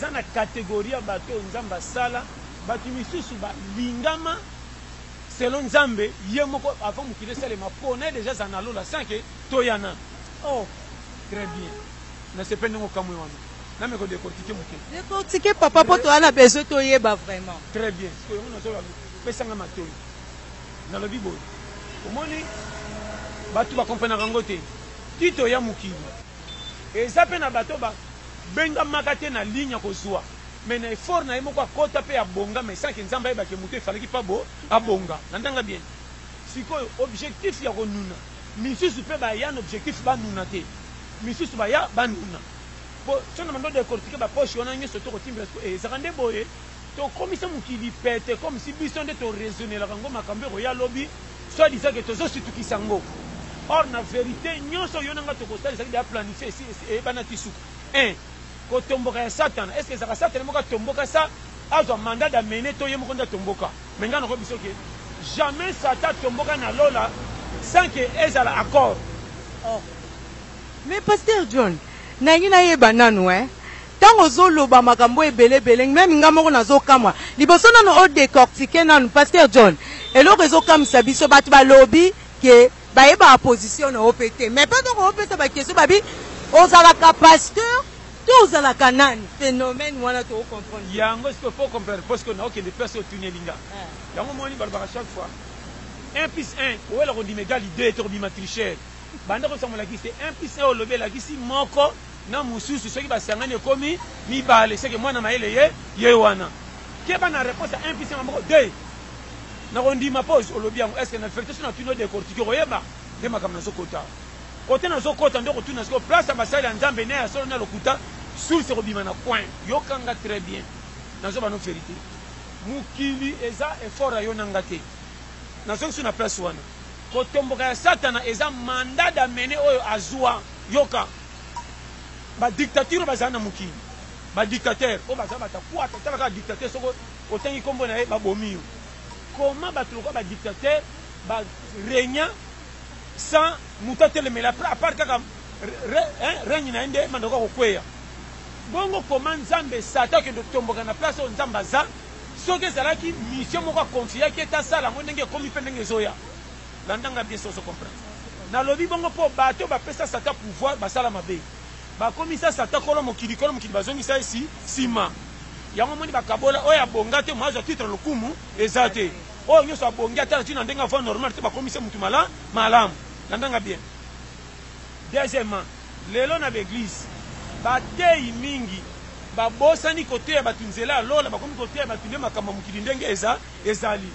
eza na catégorie ya bato nzambe asala bato misusu balingama selon nzambe ye moko avant mokili esalema pona déjà za na lola sans que toyana. Oh très bien na sepe ndenge okamwe wana na meko décortiquer moke décortiquer papa po toana besoin toyeba vraiment très bien parce que yango nazoba pesanga matoi nalobi boye omoni bato bakomprenaka yango te ti toya mokili eza mpe na bato babengamaka te na ligne ya kozwa mais na effort na ye moko akota mpe abonga mais sanke nzambe ayebake moto efalaki mpa abonga nandanga bien sikoyo objectif ya konuna misusu mpe baya na objectif banuna te misusu baya banuna po so na mando décortiquer bapoche wana nyonso tokotimbela ezaka nde boye tokomisa mokili pete comme si biso nde toraisonnelaka ngo makambo ekoya lobi soit disant ke tozositukisa ngo or na vérité nyonso oyo nanga tokosalisaki deya planifie esi eyebana ti suka kotomboka ya satana est ce que ezaka satana moko atomboka sa azwa mandat d'amene to ye moko nde atomboka me ngai nakoyebi biso ke jamais satan atomboka na lola sans que ezala accord. mais pasteur John nangi nayeba nanu ntango ozoloba makambo ebelebele meme nga moko nazokamwa liboso nano odécortiquer nanu pasteur John eloko ezokamwisa biso bato balobi ke bayeba position na OPT mais pas donc opesa bakeso babi ozalaka pasteur to ozalaka nani phénomène wana to comprendre yango ce qu'il faut comprendre parce que na okende place otunie linga yango moni balobaka chaque fois 1 plus 1 owela kondima égal 2 tokobima tricheur banda kosamolaki te 1 plus 1 olobi elakisi moko na mosusu soki basangani ekomi mibale seke mwana mayele ye wana keba na réponse à 1 plus 1 moko 2 nakondima pose olobi yango est ce que na vérité so na tuni odécortiquer koyeba nde makambo nazokota kote nazokota nde kotuna siko place ya basali ya nzambe ne ya solo na lokuta source ekobima na coin yokanga très bien nazoba no vérité mokili eza effort ya yo nanga te nazoki so na place wana kotomboka ya satana eza mandat d'amene oyo azwa yoka badictature bazala na mokili badictateur oyo bazala batakwata talaka dictateur soko otangi kombo na ye babomi yo koma bato lokola badictateur barégna sans moto atelemela à part kaka règne na ye nde mandoka kokweya bongo koma nzambe satan okende kotomboka na place oyo nzambe aza soki ezalaki mission moko akonfiaki ete asala yango ndenge ekomi mpe ndenge ezoya landanga bien soso comprendre nalobi bongo mpo bato bapesa satan pouvoir basala mabe bakomisa satan kolo mokili bazongisa ye nsima yango moni bakabola oyo abonga te mwazwa titre lokumu eza te oyo nyonso abongi ata na ntina ndenge ava normal te bakomisa mutu malamu landanga bien deuxièmement lelo na baeglise bateyi mingi babosani koteya bato nzela ya lola bakomi koteya bato nde makambo mokili ndenge ezali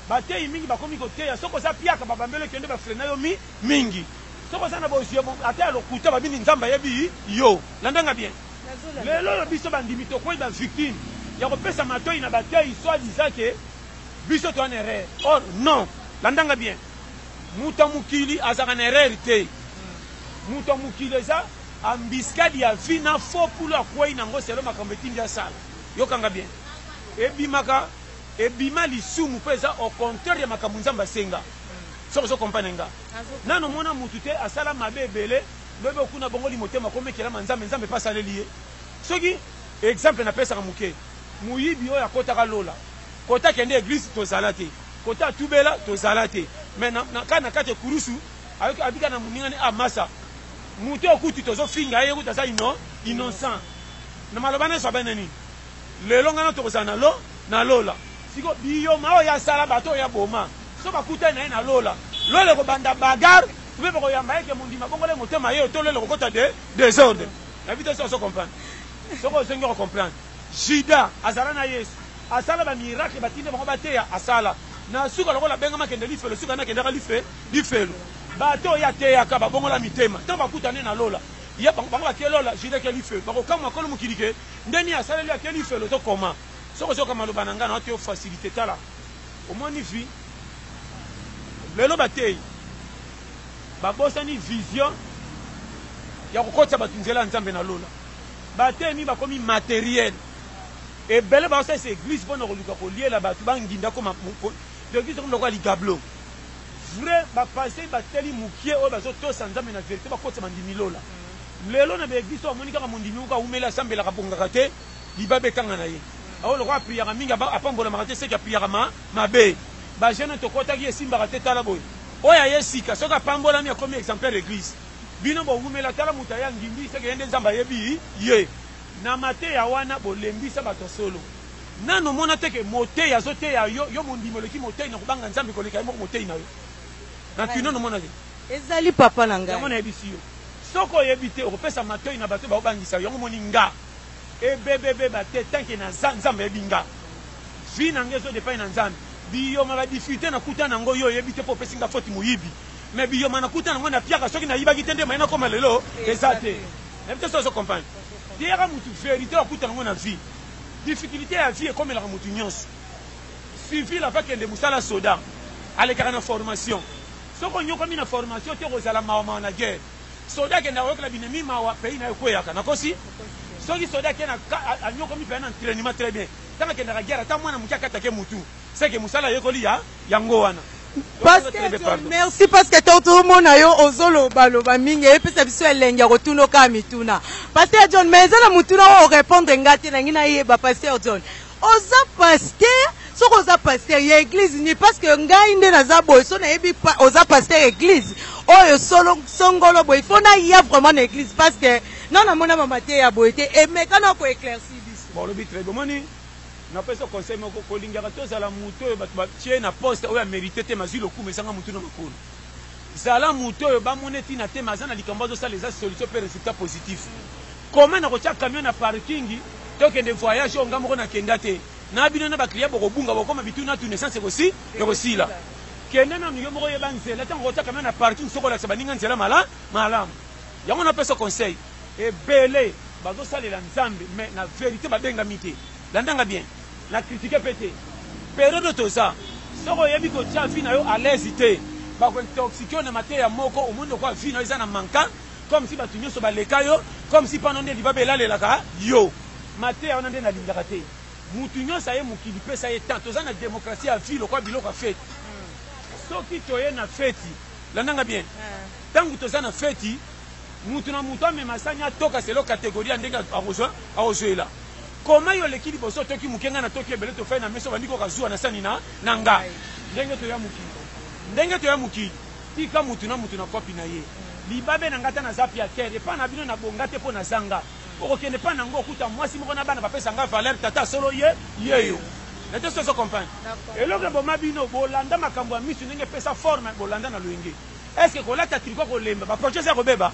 bateyi mingi bakomi koteya soko oza piaka babambeli okende bafrena yo mingi soko oza na bozio ata ya lokuta babini nzambe ayebi yo landanga bien lelo oyo biso bandimi tokoyi bavictime ya kopesa matoi na bateyi soit disant ke biso toana erreur or non landanga bien muta mokili azaka na erreur te muta mokili eza ambiskadi ya vi na fo pulo akwei nango selo makambo etindi asala yokanga bien ebima lisumu mpo eza au contraire ya makambo nzambe asenga soko ozokompane nga nano mona mutu te asala mabe ebele lobi okuna bongoli motema komekelama nzambe mpe asaleli ye soki exemple napesaka moke moyibi oyo akotaka lola kota akende eglise tozala te kota atubela tozala te me na kati ekurusu abika na moningani amasa mutu okuti tozofinga ye kuti aza innocent na maloba nyonso abene nini lelo ngana tokozala na lola siko biyoma oyo asala bato oyo aboma so bakutani na ye na lola ekobanda bagare mpe bakoyamba yeke mondima bongole motema ye otolelo kokota désordre nabi te soso comprendre soko osengi kocomprendre juda azala na yesu asala bamiracle batinde bango bateya asala na suka lokola bengama kende lifelo suka nakendaka lifelo bato oyo ateyaka babongola mitema ntango bakutani na lola ye bango batie lola juda ke lifelo bakokamwa kolo mokili ke ndeni asaleli ake lifelo tokoma soko ozoka maloba na ngai na oteyo facilité tala omoni vi lelo bateyi babosani vision ya kokotisa bato nzela ya nzambe na lola batemi bakomi matériel ebele baosalisa église mpona koluka koliela bato banginda koma l'église okomi lokola ligablo vrai bapase bateli mokie oyo bazotosa nzambe na vérité bakotisa bandimi lola lelo na baeglise oyo amoni kaka mondimi oyo aumeli asambelaka bongaka te libabe kanga na ye awo lokwa prière mingi apambola makate seki prière mabe ba jeune to kota ki esimba te tala boy oya yesika soka pambola mi comme exemplaire église bino bo ngumela tala mutaya ngimbi seki yende nzamba yebi ye na mate ya wana bolembisa bato solo nano mona teke mote ya zote ya yo mondimoleki mote na kubanga nzambe koleka mo mote na yo na kino no mona ezali papa na ngai mona yebisi yo soko yebite okopesa matoi na bato ba obangisa yo moni nga ebebebe bate tanke na nzambe ebinga vi na ngezo de pa na nzambe biyo ma ba difficulté na kuta na ngo yo yebite po pesinga foti muyibi mais biyo ma na kuta na ngo na piaka soki na yibaki tende maina koma lelo ezate ebite so comprendre diera mutu vérité okuta na ngo na vie difficulté ya vie comme la mutu nyonso suivi la fac de musala soda alekaka na formation soko nyoko mi na formation te kozala mawa na guerre soda ke na okla binemi mawa pays na ekoyaka nakosi soki soda ke na anyoko mi pe na entraînement très bien tanga ke na guerre ta mwana mukia kata ke mutu c'est que musala yekoli ya yango wana merci parce que tout le monde a eu ozolo baloba mingi et puis ça biso elenga kotuno ka mituna pasteur John mais ça la mutuna o répondre ngati na ngina yeba pasteur John oza pasteur so oza pasteur ya église ni parce que ngai nde naza boy so na yebi oza pasteur église oyo solo songolo boy il faut na ya vraiment na église parce que non na mona mama te ya boy te et mais kana ko éclaircir biso bon le bitre bomoni na pesa conseil moko kolingaka tozala mutu oyo bato batie na poste oyo amérité te mazwi lokumu esanga mutu na makolo zala mutu oyo bamona ntina te maza na likambo azosala eza solution mpe résultat positif koma na kotia camion na parking tokende voyage oyo nga moko nakenda te na bino na baklia bokobunga bokoma bitu na tunaissance ekosila kende nanu yo moko yeba nzela ntango kotia camion na parking soko olakisa baninga nzela malamu yango napesa conseil ebele bazosalela nzambe mais na vérité babengami te landanga bien na critiquer pété période to ça soko yebi ko tia vie na yo à l'aise te ba ko intoxiquer na mate ya moko au monde quoi vie na eza na manka comme si batu nyoso baleka yo comme si pendant des libabe lalelaka yo mate ya onande na lingaka te mutu nyoso aye mukili pesa ye tant toza na démocratie à vie lokwa biloko fête soki toye na fête landanga bien tangu toza na fête mutu na mutu amema sanya toka selo catégorie ndenge akozwela comment yo leki liboso toki mukenga na toki ebele to fai na meso bandiko kazua na sani na nga ndenge to ya mukili tika mutu na kopi na ye libabe na ngata na zapi ya terre pa na bino na bongate po na zanga okokende pa na ngo okuta mwasi moko na bana bapesa nga valeur tata solo yeyo na te so comprendre eloko boma bino bolanda makambo ya misu ndenge pesa forme bolanda na loyenge est-ce que kolata triko kolemba ba projet ya kobeba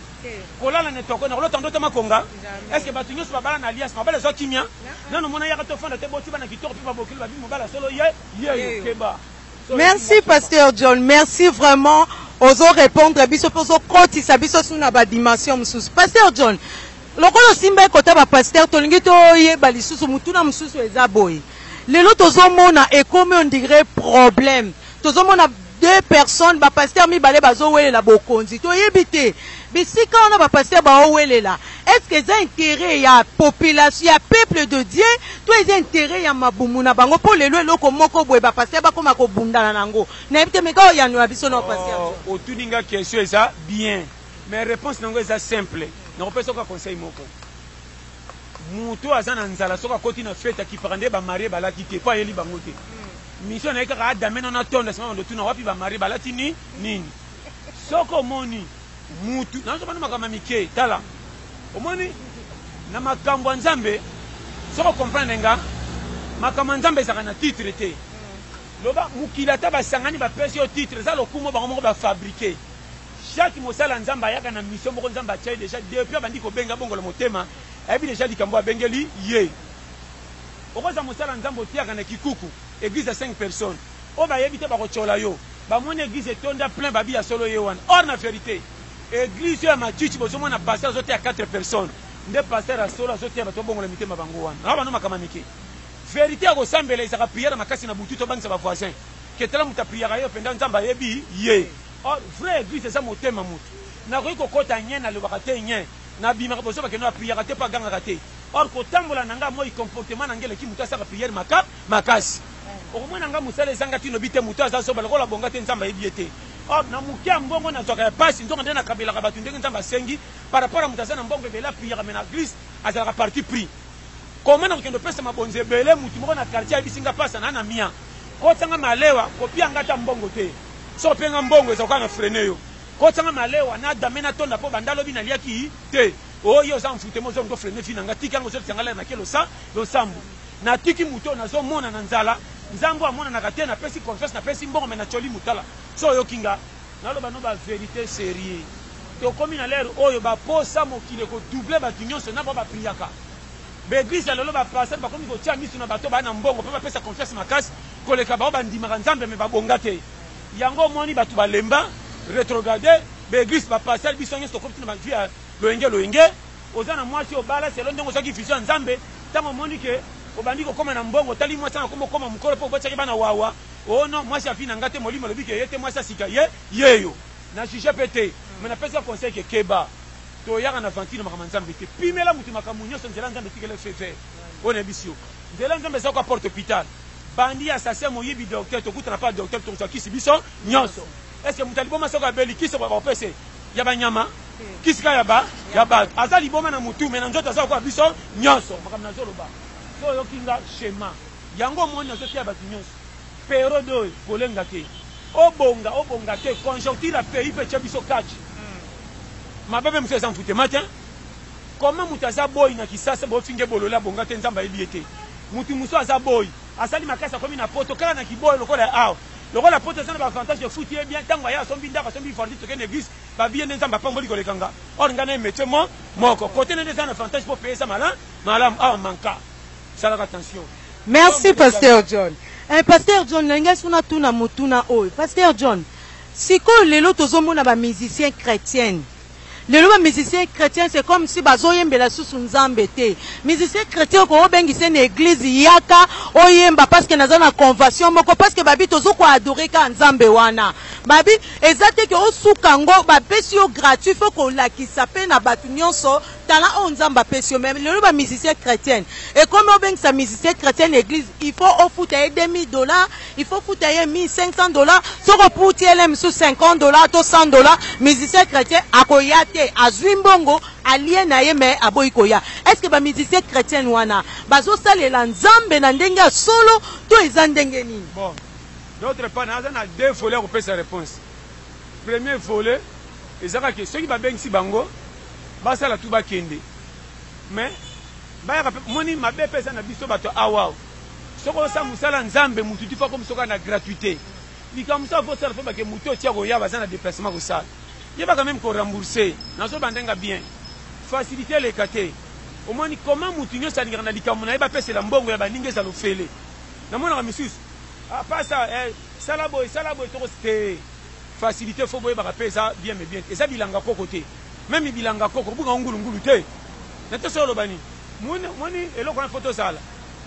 kolala ne toko na kolota ndoto makonga est-ce que batu nyusu babala na alliance mabala zo kimia nano mona yaka to fanda te boti bana kitoko pe babokili ba bimo bala solo ye keba. Merci pasteur John, merci vraiment ozo répondre biso poso koti sa biso suna ba dimension mususu pasteur John lokolo simba kota ba pasteur tolingi to ye ba lisusu mutuna mususu eza boy lelo tozo mona e comme on dirait problème tozo mona deux personnes ba pasteur mi balé bazo welela bokonzi to yebite bisika on a ba pasteur ba welela est-ce que c'est intérêt ya population ya peuple de Dieu to est intérêt ya mabumu na bango po lelo eloko moko boye ba pasteur ba koma ko bundana nango na ebite meka ya no biso na pasteur otuninga question eza bien mais réponse nango eza simple na kopesa ko conseil moko mutu azana nzala soka koti na fête ki parande ba marié balaki te pa yeli bango te mission na kaka adame na tonda sema ndo tuna wapi ba mari balati nini soko moni mutu na so bana makama mike tala omoni na makambo nzambe soko comprendre nga makambo nzambe saka na titre te loba mukila ta basangani ba pesi au titre za lokumo bango moko ba fabriquer chaque mosala nzambe ayaka na mission moko nzambe atia déjà depuis bandi ko benga bongo le motema ebi déjà likambo abengeli ye okoza mosala nzambe otiaka na kikuku église à 5 personnes o ba yebite ba kochola yo ba mona église tonda plein babi ya solo ye wana or na vérité église ya machichi bozo mona pasteur zote à 4 personnes nde pasteur a solo zote ba to bongo le mitema bango wana na ba no makama mike vérité ya kosambela isaka prière makasi na butu to bangisa ba voisin ke tala muta prière yo penda nzamba yebi ye or vrai église ça motema mutu na ko kokota nyena le bakate nyen na bima ko bozo ba ke no prière te pa ganga kate or kotambola nanga moi comportement nangele ki muta saka prière makasi okomona nga musala ezanga tino bite mutu azaso balokola bonga te nzamba yebiete or na mukia mbongo na zoka ya pasi nzonga ndena kabela ka batu ndenge nzamba sengi par rapport à mutazana mbongo bela prière mais na église azala parti pris comment na kendo pesa mabonze belé mutu moko na quartier bisinga pasa na mia ko tanga malewa ko pia ngata mbongo te so penga mbongo za kwa freiner yo ko tanga malewa na damena tonda po bandalo bina liaki te o yo za mfute mo zo ndo freiner fina ngati kango zo tsangala na kelo sa lo sambu na tiki muto na zo mona na nzala nzambo amona na katena pesi confesse na pesi mbongo mena choli mutala so yo kinga na lo bano ba vérité sérieux to komi na lero oyo ba posa mokile ko doubler ba nyonso na ba priaka l'église lelo ba passer ba komi ko tia misu na bato ba na mbongo pe ba pesa confesse makasi koleka ba ba ndimaka nzambe me ba bongate yango moni batu ba lemba rétrograder l'église ba passer biso nyonso ko tina ba via loenge ozana mwasi obala selo ndongo soki vision nzambe tango moni ke obandi ko koma na mbongo tali mwasi na koma mukolo po botaki bana wawa oh non mwasi afina ngate molimo lobi ke yete mwasi asika yeyo na juge pété mais na pesa conseil ke keba to yaka na vantine makama nzambe te pimela mutu makamu nyonso nzela nzambe tikele fefe on bisio nzela nzambe za ko porte hôpital bandi assassin moyibi docteur to kutana pas docteur to kisi biso nyonso est-ce que mutali boma soko abeli kisi ba pese ya banyama kisi ka ya ba azali boma na mutu mais na nzoto za ko biso nyonso makama na zolo ba so yo kinga schéma yango moni na zotia ba nyonso pero do kolenga te obonga te conjoncture a pays pe biso catch ma bébé monsieur s'en foutait matin comment mutaza boy na kisasa bo finge bolola bonga te nzamba ebiete mutu muso aza boy asali makasa komi na poto kala na kiboy lokola aw lokola poto sana ba avantage de foot et bien tango ya sombi ndaka sombi forti to ken église ba bien nzamba pamboli ko lekanga or ngana métier moko côté ne sana avantage pour payer ça malam manka ça la attention. Merci pasteur John. Pasteur John lenga suna tuna mutuna oy pasteur John siko lelo tozomona ba musicien chrétien. Le loi musicien chrétien c'est comme si bazoyembela susu nzambe te. Musicien chrétien ko obengise na église yaka oyemba parce que naza na conversion moko parce que babi tozo ko adorer ka nzambe wana. Babi ezate ke osuka ngo ba pesio gratuit faut ko lakisa pe na batu nyonso tala on nzamba pesio même le loi musicien chrétien. Et comme obengisa musicien chrétien église il faut ofouta $2000, il faut fouta $1500 soko puti elem sous $50 to $100 musicien chrétien akoyate azuimbongo alien na yeme aboikoya. Est-ce que ba musicien chrétien wana bazo salela nzambe na ndenge solo to ezandenge nini? Bon, d'autre part na deux volets pour faire sa réponse. Premier volet ezaka que ceux qui ba bengisi bango basa la tuba kende. Mais ba moni mabe pesa na biso bato awa. Soko sa musala nzambe mututi fa comme soka na gratuité. Likamsa faut ça fa ke muto tia ko ya bazana déplacement ko ça. Il va quand même qu'on rembourser. Dans ce bandenga bien. Faciliter les catés. Au moins, comment moutinyo ça n'ira na likamuna eba pese la mbongo ya baninge ça lo fele. Na mona ka misus. Ah pas ça salaboy to ste. Faciliter faut boye ba pesa bien mais bien. Et ça bilanga ko côté. Même bilanga ko ko buka ngulu te. Na to solo bani. Moni eloko na photo sala.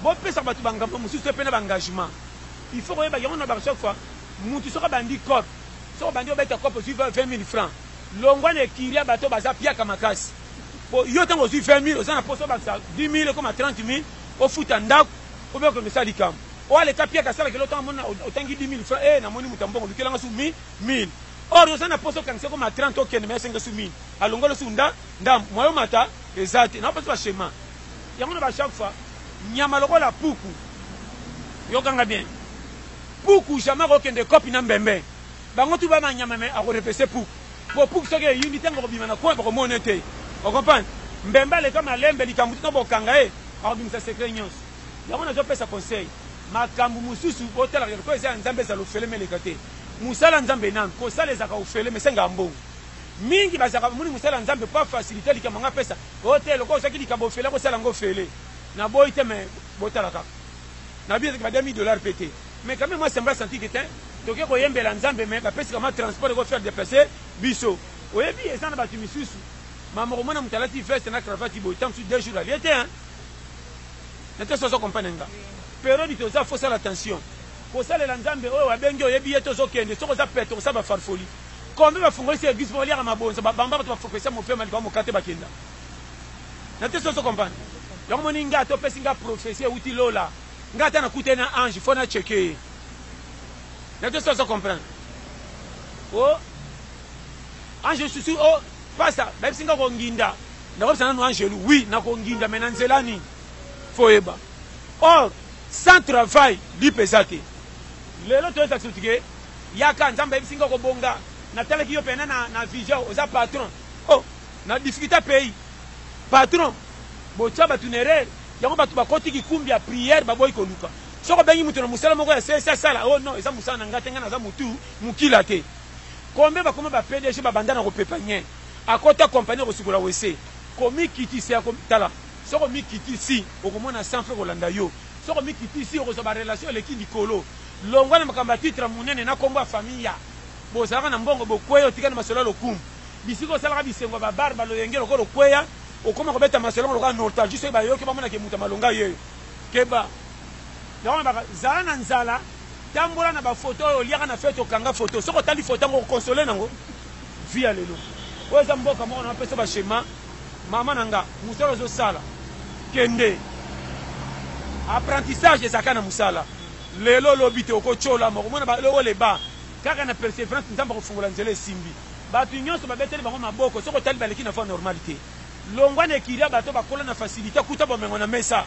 Bo pesa batu banga musus te pena engagement. Il faut boye ba yona ba chaque fois. Mutu soka bandi corps. So bandi obeta kopo su 20 000 francs. Longwa ne kiria bato baza pia kamakasi. Po yo tango su 20 000 osana poso ba 10 000 comme 30 000 au futa ndako obe ko misali kam. O ale ka pia kasala ke lotango mona otangi 10 000 francs na moni mutambongo lukelanga su 1000. Or osana poso kanse comme 30 okene mais 5 su 1000. Alongolo su ndam moyo mata ezate na poso ba schéma. Yango na ba chaque fois nyama lokola puku. Yo kanga bien. Puku jamais okende kopi na mbembe. Bango tu ba manyama me a repese pour ce que unité ngo bimana ko ba ko monete o comprendre mbemba le comme lembe likambu to bokanga a bimisa secret nyons yango na zo pesa conseil makambu mususu otela ko eza nzambe za lo fele melekate musala nzambe nan ko sala za ka o fele mesenga mbongo mingi bazaka muni musala nzambe pas faciliter likamanga pesa hotel ko saki likabo fele ko sala ngo fele na boite me botala ka na bien que ba $2000 pété mais quand même moi sembla sentir que donc ko yembela nzambe mais ba pesi comme transport ko faire déplacer biso oyebi ezana batu misusu mama ko mona mutalati veste na cravate bo tam sur 2 jours à l'été hein n'était ça comprendre nga période to ça faut ça l'attention ko sala la nzambe o wa bengi oyebi eto zo kende soko za peto ça ba farfoli comme ba fungoli se église bo lira mabonza ba bamba to focus mo fait mal ko mo kate ba kenda n'était ça comprendre donc moni nga to pesi nga prophétie uti lola nga ta na kutena ange faut na checker. N'était ça comprendre. Oh, ange susu oh pas ça. Même si nga ko nginda. Na ko sana no ange oui na ko nginda menanzelani. foyeba. Or, sans travail, lui pesate. Le lot de taxi, yaka nzamba ebisinga ko bonga, na tele ki yo pena na vision, oza patron. Oh, na difficulté pays. Patron, bo tshaba tunere, yango batu bakoti ki kumbi ya prière baboy ko luka. Soko bengi mutu na musala moko ya sesa sala. Oh non, eza musala na ngatenga na za mutu, mukila te. Combien ba koma ba PDG ba bandana ko pepanye. Akota compagnie ko sukura wese. Komi kiti se akomi tala. Soko mi kiti si, okomona sans frère Rolanda yo. Soko mi kiti si oko ba relation leki dikolo. Longwa na makamba titre munene na kombo ya famille. Bo sala na mbongo bo kweyo tikana masolo lokum. Bisiko sala ka bisengo ba barba lo yengelo ko lo kweya. Okoma ko beta masolo ko ka nostalgie so ba yo ke ba mona ke muta malonga ye. Keba. Donc ba zala na nzala tambola na ba photo o liaka na fete okanga photo. Soko tali photo ngo consoler nango. Via lelo. Oza mboka moko na pesa ba schéma. Mama nanga musala zo sala. Kende. Apprentissage ezaka na musala. Lelo lobite okochola moko mona ba lelo leba. Kaka na persévérance nzamba ko fungola nzele simbi. Batu nyonso ba beteli bango maboko soko tali baleki na fa normalité. Longwa ne kiria bato bakola na facilité kuta bomengo na mesa.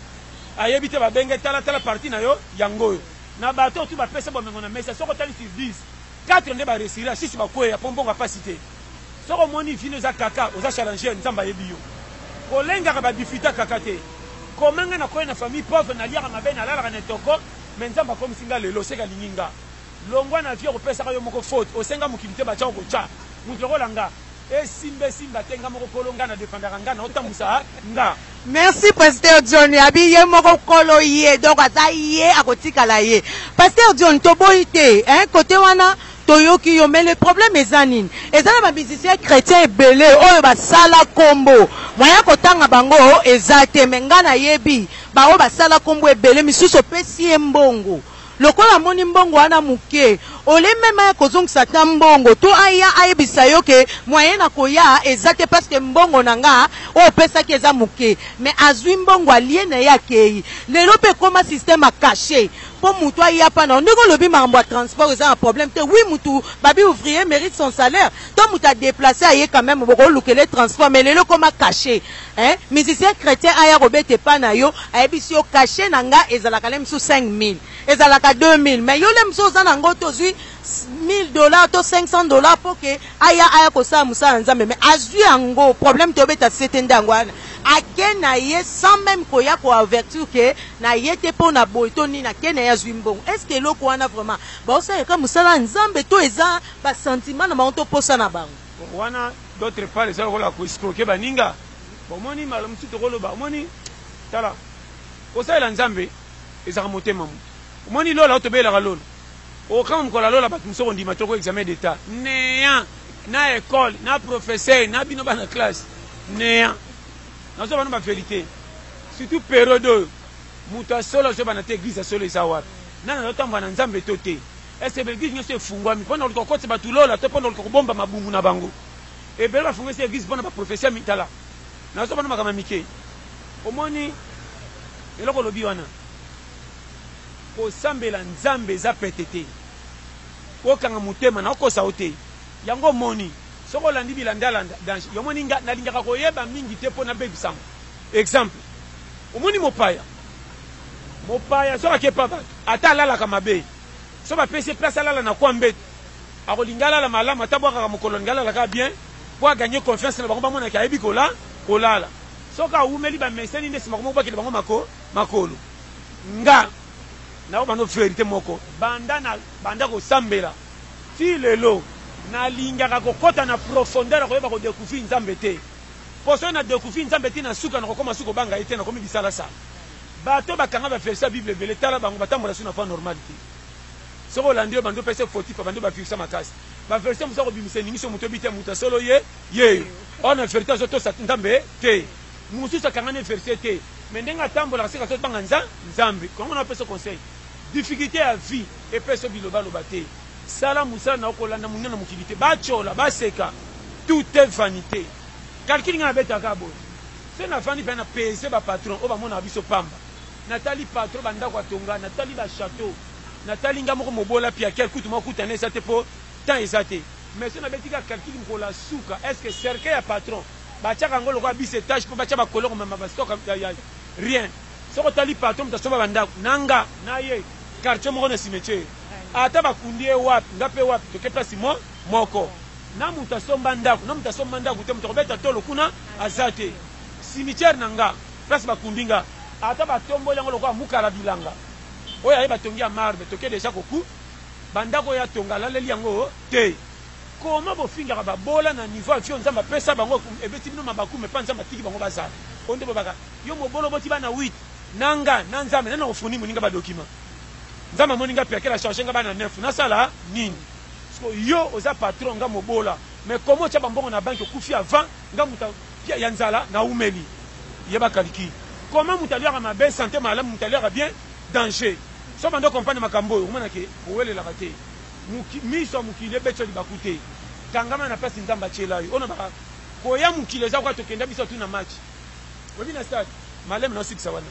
Ayebite ba benge tala parti na yo yango. Na bato tu ba pesa bomengo na mesa soko tali sur 10. 4 nde ba réussir 6 ba kwe ya pombo capacité. Soko moni vino za kaka oza challenger nzamba yebi yo. Kolenga ka ba difita kaka te. Komanga na koye na famille pauvre na liaka mabe na lala na toko mais nzamba comme singa lelo seka linginga. Longwa na vie ko pesa ka yo moko faute osenga mukilite ba cha ko cha. Mutoko langa simba tenga moko kolonga na defendaka nga na otambusa nga. Merci Pasteur John abi ye moko kolo ye donc ata ye akotikala ye. Pasteur John toboite hein côté wana toyoki yo mais le problème ezanine ezana ba musicien chrétien ebele oyo basala kombo moya kotanga bango ezate menga na yebi ba o basala kombo ebele misuso pesi mbongo. Lokola moni mbongo wana muke ole mema kozongisa ta mbongo to aya ayebisa yo ke moyen na koya ezate parce que mbongo nanga o pesa ki eza muke mais azwi mbongo aliene yake lelo pe koma système a caché po mutu aya pa na ndeko lobi mambo transport eza un problème te oui mutu babi ouvrier mérite son salaire to mutu a déplacer aye quand même boko lukele transport mais lelo koma caché hein musicien chrétien aya robete pa na yo ayebisi yo caché nanga ezalaka lem sous 5000 ezalaka 2000 mais yo lem so za nango tozui $1000 to $500 pour que aya kosa musa nzambe mais azui yango problème to beta setende ngwana akena ye sans même koya ko avertir que na yete po na boito ni na kena ya zui mbongo est-ce que loko wana vraiment ba osa ka musala nzambe to eza ba sentiment na monto posa na bango wana d'autre part les ko la ko escroquer baninga bomoni malamu to ko lo ba moni tala osa la nzambe ezaka motema mu moni lola to bela lola au quand on a la bâtiment on dit maintenant examen d'état néant na école na professeur na bino na classe néant na so bana ba vérité surtout période muta solo so bana te église solo isawa na na tamba na nzambe toté est-ce que l'église nyo fungwa mi pona ko kotse batu lola to pona ko bomba mabungu na bango et bela fungwa se église pona ba professeur mitala na so bana makama mike omoni eloko lobi wana kosambela nzambe za petete okanga mutema na okosa ote yango moni soko landi bilandala dans yo moni nga nalingaka koyeba mingi te pona bebisam exemple omoni mopaya so akepa ba ata lala kama be so ba pese place lala na kwa mbet akolingala la malama atabwa ka mokolo ngala la ka bien pour gagner confiance na bango ba mona ka yebi kola kolala soka umeli ba meseni ndesi makomo ba kile bango makolo nga na bano vérité moko banda ko sambela ti lelo na lingaka kokota na profondeur ko yeba ko découvrir nzambe te poso na découvrir nzambe te na suka na kokoma suko banga ete na komi bisala sa bato bakanga ba verset bible bele tala bango batambola suna fa normalité soko landio bando pese fautif bando ba fixa makasi ba verset musa ko bimisa ningiso muto bite muta solo ye on a vérité zo to sa nzambe te musu sa kanga ne verset te mais ndenga tambola sika so banga nzambe comment on appelle ce conseil difficulté à vie et personne biloba lobate sala musala na okolanda munya na mukilité bachola baseka tout est vanité calcul nga beta kabo c'est na fani pena pese ba patron o ba mona biso pamba natali patron banda kwa tonga natali ba château natali nga moko mobola pia quel coup mo kutane ça te po tant ezate mais c'est na betika calcul ko la suka est-ce que cercle ya patron ba chaka ngolo kwa bis étage po ba cha ba koloko mama ba stock rien soko tali patron mutasomba bandako nanga naye quartier moko na cimetière ata bakundi ye wapi ngape wapi toke place moko na mutasomba ndako na mutasomba ndako te mutokobeta tolo kuna azate cimetière nanga place bakundi nga ata batombo yango lokwa mukala bilanga oyo aye batongi ya marbre toke deja koku bandako ya tonga laleli yango te koma bofingaka babola na niveau afio nzambe apesa bango ebeti bino mabaku me pa nzambe atiki bango bazala onde bobaka yo mobolo boti bana 8 nanga na nzambe nana ofuni moninga badokima nzambe moninga piake la charge nga bana 9 nasala nini so yo oza patron nga mobola mais comment tia bambongo na banque okufi avant nga muta ya nzala na umeli yeba kaliki comment mutaliaka mabe santé malamu mutaliaka bien danger so bando comprendre makambo oyo omona ke owelelaka te miso mukile becho libakute tangama na pesi nzamba chela yo ona baka koya mukile za kwa tokenda biso tu na match webi na stade malem na 6 wana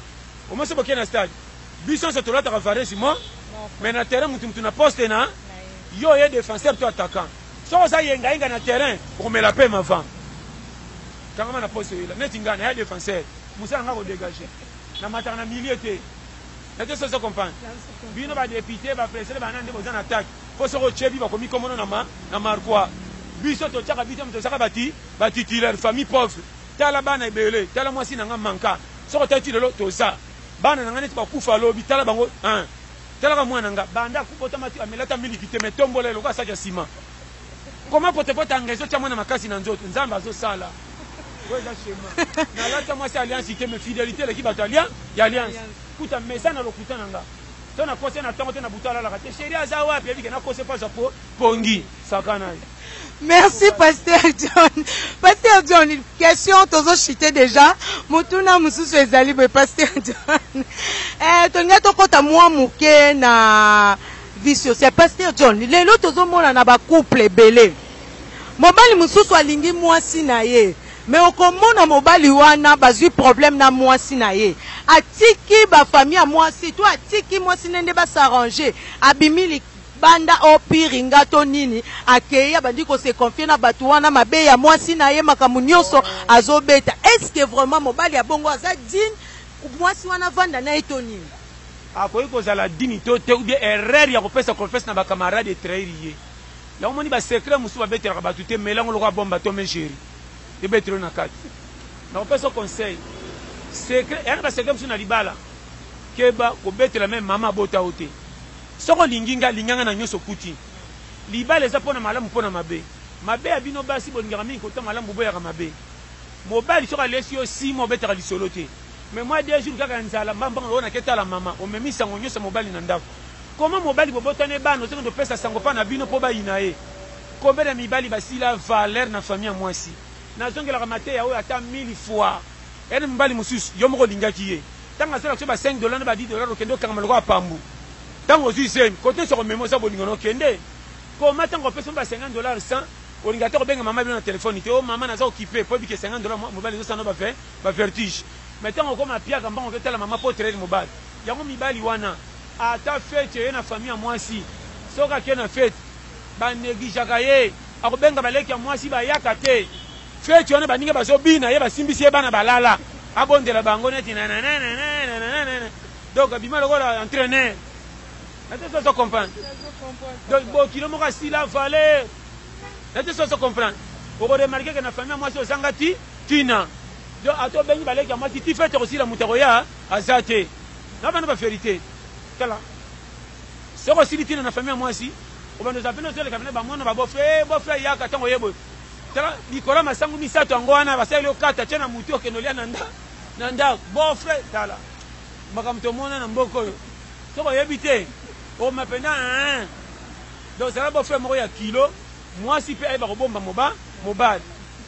omo se bokena stade biso se tolata ka varesi mo mais na terrain mutu na poste na yo ye défenseur to attaquant so ça yenga na terrain pour me la paix ma vent tangama na poste yo la neti ngana ya défenseur musa nga ko dégager na matana na milieu te nete so comprendre bino ba député ba président ba nande bozana attaque faut se rechebi ba komi komono na marquoi biso to chaka biso to saka ba titulaire famille pauvre tala bana ebele tala mwasi nanga manka soko tati lelo to za bana nanga neti ba kufa lobi tala bango tala ka mwana nga banda kupota mati amelata miliki te metombola lo ka saja sima comment pote angezo cha mwana makasi na nzoto nzamba zo sala weza shema na lata mwasi alliance ite me fidélité l'équipe batalien ya alliance kuta mesa na lokuta nanga tona kose na tongo tena butala la kate chérie aza wapi ebi na kose pas pour pongi sakana. Merci Pasteur John. Pasteur John, question tozo chité déjà. Mutuna mususu ezali be Pasteur John. Tonya tokota mwa muke na visio c'est Pasteur John. Lelo tozo mona na ba couple belé. Mobali mususu alingi mwasi na ye. Mais okomona mobali wana bazui problème na mwasi na ye. Atiki ba famille a mwasi, to atiki mwasi nende ba s'arranger. Abimili banda opiringa to nini akeya bandi ko se confier na batu wana mabe ya mwasi na ye makamu nyonso azobeta. Est-ce que vraiment mobali ya bongo aza digne mwasi wana vanda na eto nini? Akoyi ko zala dini to te ou bien erreur ya ko pesa confesse na ba camarade de trahir. La omoni ba secret musu ba betela ba tuté melango lo ko bomba to mengeri. Et betro na kati. Na ko pesa conseil. Secret ya ba secret musu na libala. Keba ko betela même mama bota ote. Soko linganga na nyoso kuti. Libala eza pona malamu pona mabe. Mabe abino basi bolingaka mingi kota malamu boya ka mabe. Mobali soko lesi yo 6 mois betela lisolo te. Mais moi 2 jours kaka nzala mbamba ona keta la mama o memisa ngonyosa mobali na ndako. Comment mobali bobotane bano tenge de pesa sango pa na bino po ba inae. Combien de mibali basila valeur na famille mwasi. Na zongela ka mate ya oyo ata 1000 fois. Ene mibali mususu yo moko lingaki ye. Tanga sala ko ba $5 na ba $10 okendo kanga maloko apambu. Tango zisem côté sur memo ça bolingo no kende. Comment tango pesa ba $50 100 olingateur benga mama bino na téléphone te o mama naza occupé po bi ke $50 mobali zo sana ba fait ba vertige. Mais tango ko ma pia kamba on ketala mama po traiter mobali. Yango mibali wana ata fete na famille ya mwasi soka ke na fete ba neglijaka ye akobenga baleki ya mwasi ba yaka te fete wana baninga bazobina ye basimbisi ye bana balala abondela bango neti na donc abima lokola entraîneur nate so comprendre donc bo kilo moko asila valeur nate so comprendre oko remarquer que na famille ya mwasi ozanga tina donc ato bengi baleki ya mwasi ti fete aussi la mutako ya azate na bana ba vérité kala soko silitine na famille mwasi obando za peno zele kabene ba mwana ba bofre yaka tango yebo tala likora masangu misato angwana basele okata tena mutu okenolia na nda bofre tala makamto mona na mboko yo soko yebite o mapenda donc ça va bofre moko ya kilo mwasi pe ba kobomba mobali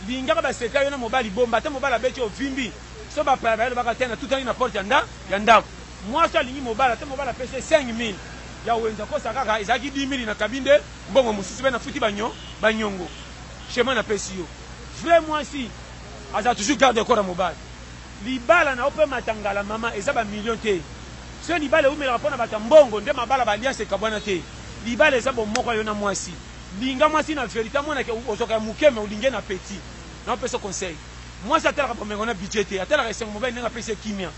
lingaka ba seka yo na mobali bomba ta mobali abeche ovimbi so ba pa ba ba tena tout na porte ya ndako moi ça lingi mobala te mobala pese 5000 ya wenza ko saka ezaki 10000 na kabinde mbongo mususu be na futi banyongo chema na pesi yo vrai moi si aza toujours garde corps mobile libala na ope matangala mama eza ba million te so libala umela rapona bata mbongo nde mabala ba alliance kabwana te libala eza bomoko yo na mwasi linga mwasi na vérité mona ke ozoka mukeme ulinge na petit na pesa conseil moi ça tala ka bomengo na budget te atala ka 5 mobile nga pesa kimia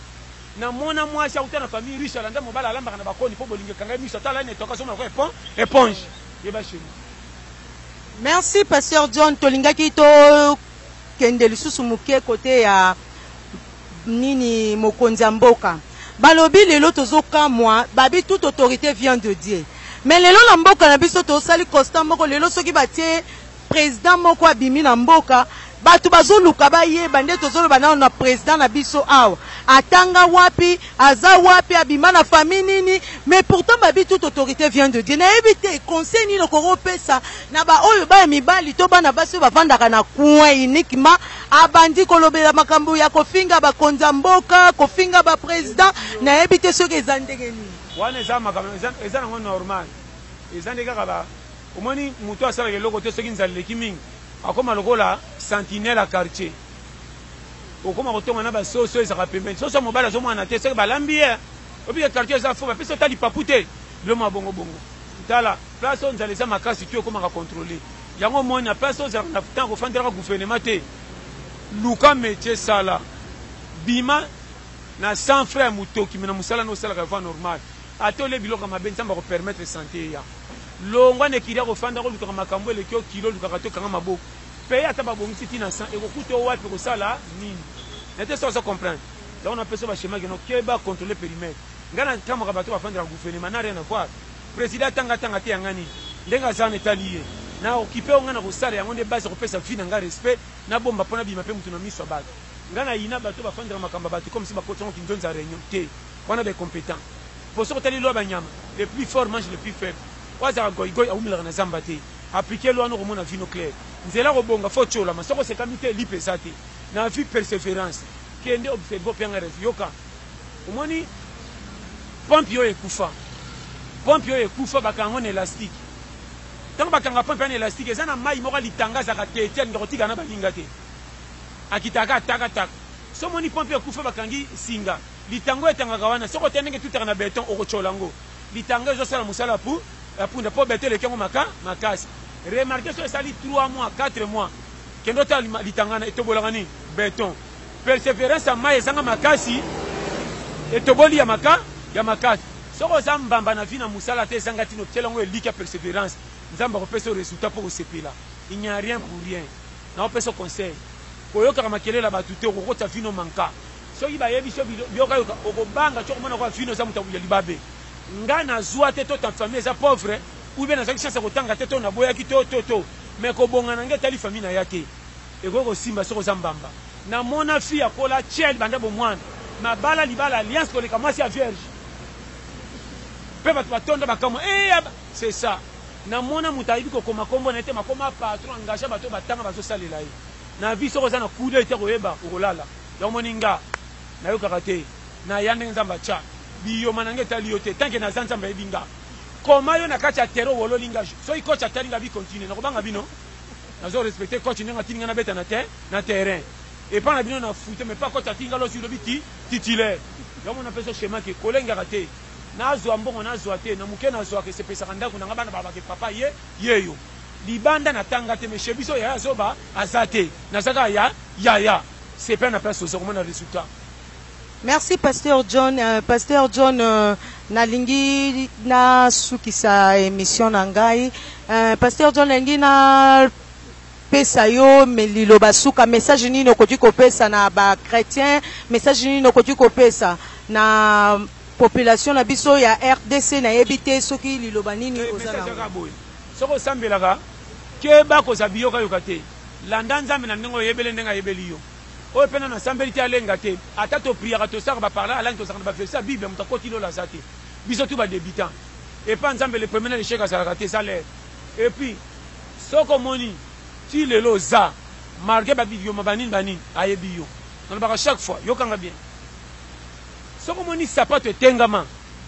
na mona mwasi akuta na famille riche alanda mobala alambaka na bakoni po bolinge kanga miso atala ne toka soma ko éponge yeba chez nous. Merci pasteur John tolingaki to kende lisusu muke côté ya nini mokonzi ya mboka balobi lelo tozoka moi babi toute autorité vient de Dieu mais lelo na mboka na biso to sali constant moko lelo soki batie président moko abimi na mboka batu bazoluka bayeba nde tozoloba na président na biso awa atanga wapi aza wapi abima na famille nini mais pourtant babi toute autorité vient de Dieu na éviter conseil nino koropesa na ba oyo ba mibali to bana basi bavandaka na coin uniquement abandi kolobela makambo ya kofinga ba konza mboka kofinga ba président na éviter soki ezandenge nini wana eza makambo eza nango normal ezandeka kaba omoni muto asala keloko te soki nzaleleki mingi akoma lokola sentinelle à quartier okoma kotonga na basoso ezaka pembeni soso mobali azomwana te soki balambi ye obike quartier eza fo bapesi otali papu te biloko ya bongo tala place oyo nzala eza makasi tu ekomaka contrôle yango moni na place oyo ezalaka na temps kofandelaka gouvernement te luka métier sala bima na 100 frère motoki me na mosala na osalaka va normal ate ole biloko ya mabe nzambe akopermettre santé ya longwa nekiria kofanda kolukaka makambo eleki o kilo olukaka tokanga maboko paye ata babongisi ntina 100 ekokuta o wapi kosala nini nete so ozo comprendre donc on appelle ça bashema keno keba contrôler périmètre ngana kamaka bato bafandela gouvernement na rien à voir président tanga te yangani ndenge aza na etali ye na okipe o ngana kosala yango nde base kopesa vie na nga respect na bomba mpona bima mpe mutu na miso ya bato ngana yina bato bafandela makambo ya bato comme si bakotango kinzonzi ya réunion te wana bacompétent poso kotali lo banyama le plus fort mange le plus faible wazaka goigoy awumilaka na zamba te appliquer loi nokomona vino clair nzela kobonga fo tsolama soko sekami te lipe eza te na vie persévérance kende observe opianga rev yoka omoni pompe oyo ekufa bakango na élastique ntango bakanga pompe ya na élastique eza na mai moko litanga azaka te etiani kotika na baninga te akitaka atakataka so omoni pompe ekufa bakangi singa litango etangaka wana soko te ndenge tutaka na beton okotsola ngo litango ezosala mosala pu apunda po beto elekengo makasi remarquez so esali 3 mois 4 mois kendo ta litangana etobolaka nini beton persévérance ya mai ezanga makasi etoboli ya makasi soko oza mbamba na vi na mosala te ezanga tino tielango eliki ya persévérance nzambe akopesa résultat mpo kosepela il n'y a rien pour rien na opesa conseil koyokaka makelele ya bato te okokota vino manka soki bayebi so biokayoka okobanga ti okomona kwa vino eza moto ya libabe nga nazwa te to ta famille eza pauvre ou bien nazalaki chance ya kotanga te to naboyaki to mais kobonga na nge etali famille na ya te ekoki kosimba soko oza mbamba namona fille akola tiel banda bomwana mabala libala alliance koleka mwasi ya vierge mpe bato batonda bakamwa c'est ça namona moto ayebi kokoma kombo na ete makoma patron engage bato batanga bazosalela ye na vi soko oza na kude ete koyeba okolala yomoni nga nayokaka te na ya ndenge nzambe atya biyoma na nge etali yo te tanke naza nzambe ayebi nga koma yo na kati ya terre wololi nga soki coach atali nga bicontinue nakobanga bino nazo respecte coach ndenge atili nga nabeta na terrain epa na bino na fute mais pas coach atili nga losi lobi titulaire yomona mpe so schéma ke kolengaka te nazwa mbongo nazwa te na moke nazwaka esepesaka ndako nanga bana babake papa yeyo libanda natanga te mais chez biso yaya azoba aza te nazaka yaya sepe na place ozokomona résultat. Merci Pasteur John. Pasteur John nalingi na sukisa émission na ngai. Pasteur John nalingi na pesa yo melilo basuka message nini okoti kopesa na ba chrétien, message nini okoti kopesa na population na biso ya RDC na yebite soki liloba nini ozana. Soko sambelaka ke ba ko zabiyoka yokate. Landa nzambe na ndenge yebele ndenga yebeli yo. Oyo pena na sambeli te alenga te ata to priaka tosaka baparla alangi tosaka na baverse ya bible moto akoti lola aza te biso tu badébutant epa nzambe le premier na l'échec azalaka te salaire et puis soko moni ti lelo oza marke babiyoma banini ayebi yo nalobaka chaque fois yokanga bien soko moni sapato etengama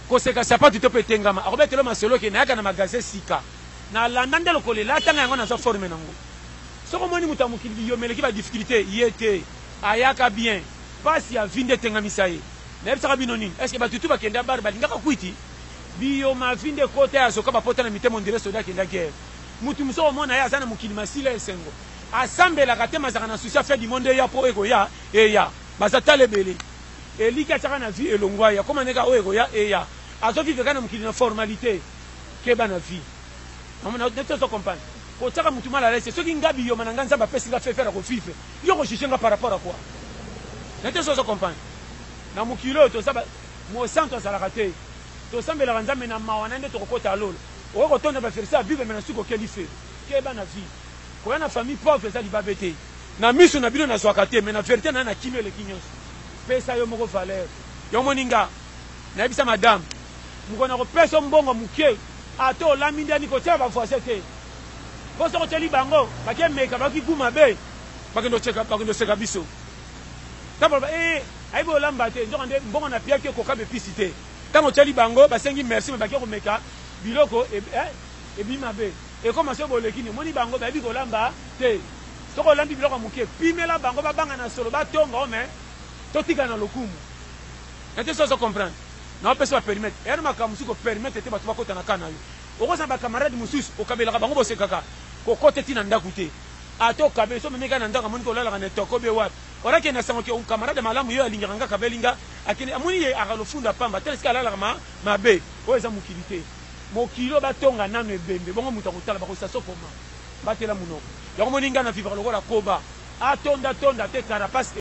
koseka sapato te mpe etengama akobetelo masolo ke nayaka na magasin sika na landa nde lokolela atanga yango naza forme nango soko moni moto ya mokili biyomeleki badifficulté ye te ayaka bien pasi ya vinde tengamisa ye nayebisaka bino nini est ce que batutu bakende ya bare balingaka kwiti biyoma vinde kota ya zoka bapota na mitema ondire soda akenda guerre mutu mosu omona ye aza na mokili masila esengo asambelaka te mazaka na susi afe du monde eya mpo ekoya eya baza tala ebele eliki atiaka na vie elongwa ya koma ndeka oyo ekoya eya azovivre kaka na mokili na formalité keba na vie nete ozo comprendre kotiaka motu mal à l'aise soki nga biyoma na nga nzambe apesi nga fe fere kovivre yo kojuge nga par rapport à quoi nete ozo comprendre na mokili oyo tosaba mosantu azalaka te tosambelaka nzambe na mawa na nde tokokota lolo okoki kotonda baverse ya bible me na suki okeli fe keba na vie koya na famille pauvre eza libabe te na miso na bino nazwaka te me na verité na na kimi eleki nyonso pesa yo moko valeur yo moni nga nayebisa madame mokona kopesa mbongo moke ate olami ndeni kotia bavoisin te po soko otieli bango bakemeka bakigu mabe bakende oseka biso taboloba ayebi olamba te nzoka nde mbongo na piaki ekoka bepisi te ntango otieli bango basengi merci me baki komeka biloko ebi mabe ekoma so bolekini omoni bango bayebi kolamba te soko olambi biloko moke pimela bango babanga na solo batonga ome totika na lokumu nete so comprendre na opesa bapermettre ere makambo mosusu kopermettre te bato bakota na kana yo okozala bakamarade mosusu okabelaka bango bosekaka kokota ti na ndako te ate okabe so memeka na ndako amoni kolalaka na etoko be wapi orake na sango ke kamarade malamu yo alingaka nga kabelinga akende amoni ye akalofunda pamba tele sika alalaka mabe oyo eza mokili te mokili oyo batonga nano ebembe bongo moto akotala bakosa so koma batela monoko yango moni nga na vivre lokola koba atonda te carapace